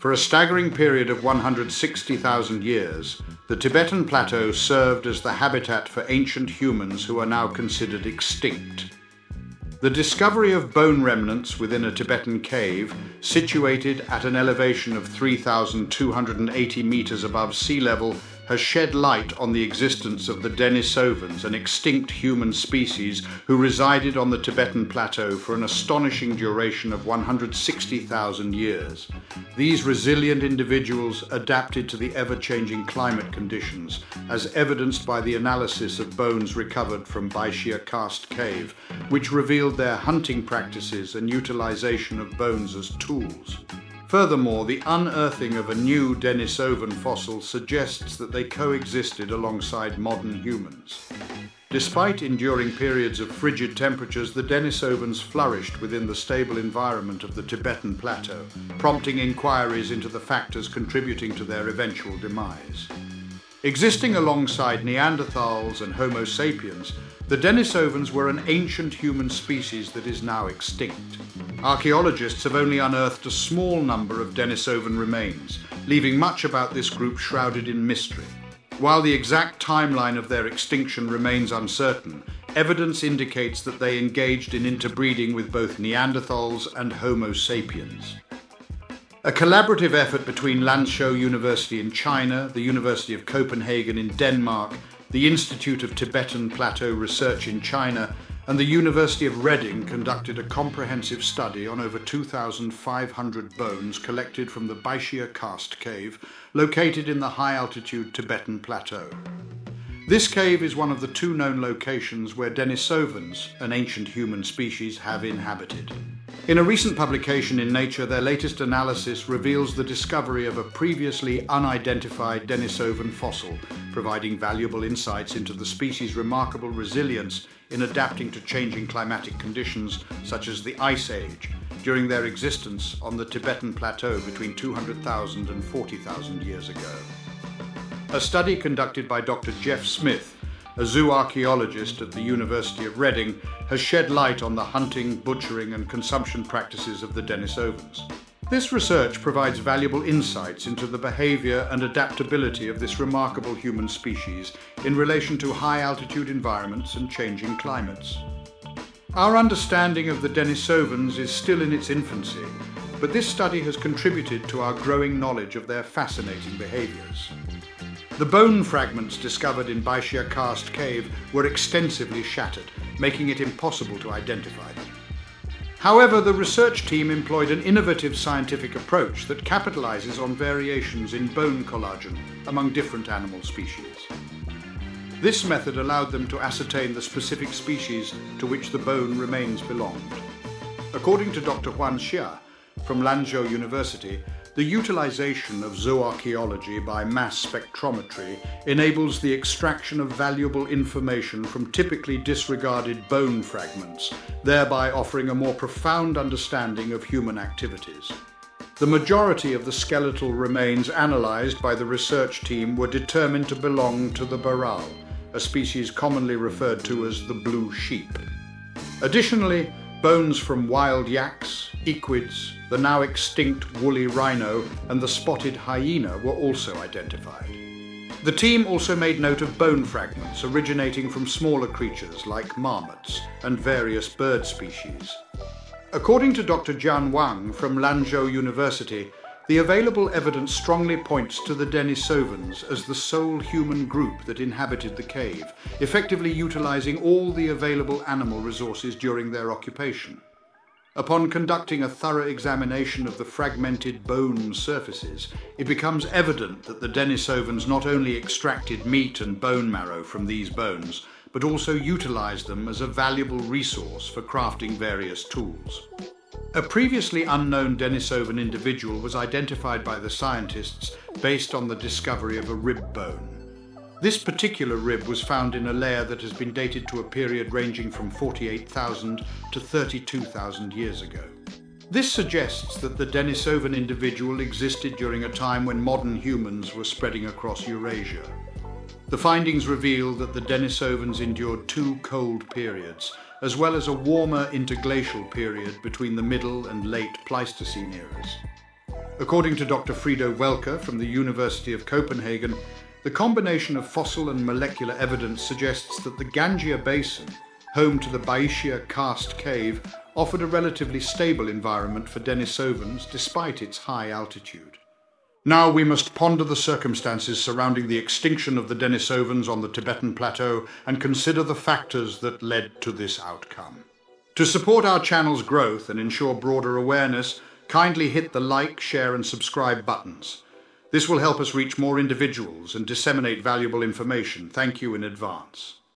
For a staggering period of 160,000 years, the Tibetan plateau served as the habitat for ancient humans who are now considered extinct. The discovery of bone remnants within a Tibetan cave, situated at an elevation of 3,280 meters above sea level, has shed light on the existence of the Denisovans, an extinct human species who resided on the Tibetan plateau for an astonishing duration of 160,000 years. These resilient individuals adapted to the ever-changing climate conditions, as evidenced by the analysis of bones recovered from Baishya Karst cave, which revealed their hunting practices and utilization of bones as tools. Furthermore, the unearthing of a new Denisovan fossil suggests that they coexisted alongside modern humans. Despite enduring periods of frigid temperatures, the Denisovans flourished within the stable environment of the Tibetan plateau, prompting inquiries into the factors contributing to their eventual demise. Existing alongside Neanderthals and Homo sapiens, the Denisovans were an ancient human species that is now extinct. Archaeologists have only unearthed a small number of Denisovan remains, leaving much about this group shrouded in mystery. While the exact timeline of their extinction remains uncertain, evidence indicates that they engaged in interbreeding with both Neanderthals and Homo sapiens. A collaborative effort between Lanzhou University in China, the University of Copenhagen in Denmark, the Institute of Tibetan Plateau Research in China, and the University of Reading conducted a comprehensive study on over 2,500 bones collected from the Baishya Karst cave, located in the high-altitude Tibetan plateau. This cave is one of the two known locations where Denisovans, an ancient human species, have inhabited. In a recent publication in Nature, their latest analysis reveals the discovery of a previously unidentified Denisovan fossil, providing valuable insights into the species' remarkable resilience in adapting to changing climatic conditions such as the Ice Age, during their existence on the Tibetan plateau between 200,000 and 40,000 years ago. A study conducted by Dr. Jeff Smith, a zooarchaeologist at the University of Reading, has shed light on the hunting, butchering and consumption practices of the Denisovans. This research provides valuable insights into the behavior and adaptability of this remarkable human species in relation to high-altitude environments and changing climates. Our understanding of the Denisovans is still in its infancy, but this study has contributed to our growing knowledge of their fascinating behaviors. The bone fragments discovered in Baishya Karst cave were extensively shattered, making it impossible to identify them. However, the research team employed an innovative scientific approach that capitalizes on variations in bone collagen among different animal species. This method allowed them to ascertain the specific species to which the bone remains belonged. According to Dr. Huan Xia from Lanzhou University, the utilization of zooarchaeology by mass spectrometry enables the extraction of valuable information from typically disregarded bone fragments, thereby offering a more profound understanding of human activities. The majority of the skeletal remains analyzed by the research team were determined to belong to the baral, a species commonly referred to as the blue sheep. Additionally, bones from wild yaks, equids, the now extinct woolly rhino and the spotted hyena were also identified. The team also made note of bone fragments originating from smaller creatures like marmots and various bird species. According to Dr. Jian Wang from Lanzhou University, the available evidence strongly points to the Denisovans as the sole human group that inhabited the cave, effectively utilizing all the available animal resources during their occupation. Upon conducting a thorough examination of the fragmented bone surfaces, it becomes evident that the Denisovans not only extracted meat and bone marrow from these bones, but also utilized them as a valuable resource for crafting various tools. A previously unknown Denisovan individual was identified by the scientists based on the discovery of a rib bone. This particular rib was found in a layer that has been dated to a period ranging from 48,000 to 32,000 years ago. This suggests that the Denisovan individual existed during a time when modern humans were spreading across Eurasia. The findings reveal that the Denisovans endured two cold periods, as well as a warmer interglacial period between the Middle and Late Pleistocene eras. According to Dr. Frido Welker from the University of Copenhagen, the combination of fossil and molecular evidence suggests that the Ganges Basin, home to the Baishya Karst Cave, offered a relatively stable environment for Denisovans despite its high altitude. Now we must ponder the circumstances surrounding the extinction of the Denisovans on the Tibetan plateau and consider the factors that led to this outcome. To support our channel's growth and ensure broader awareness, kindly hit the like, share and subscribe buttons. This will help us reach more individuals and disseminate valuable information. Thank you in advance.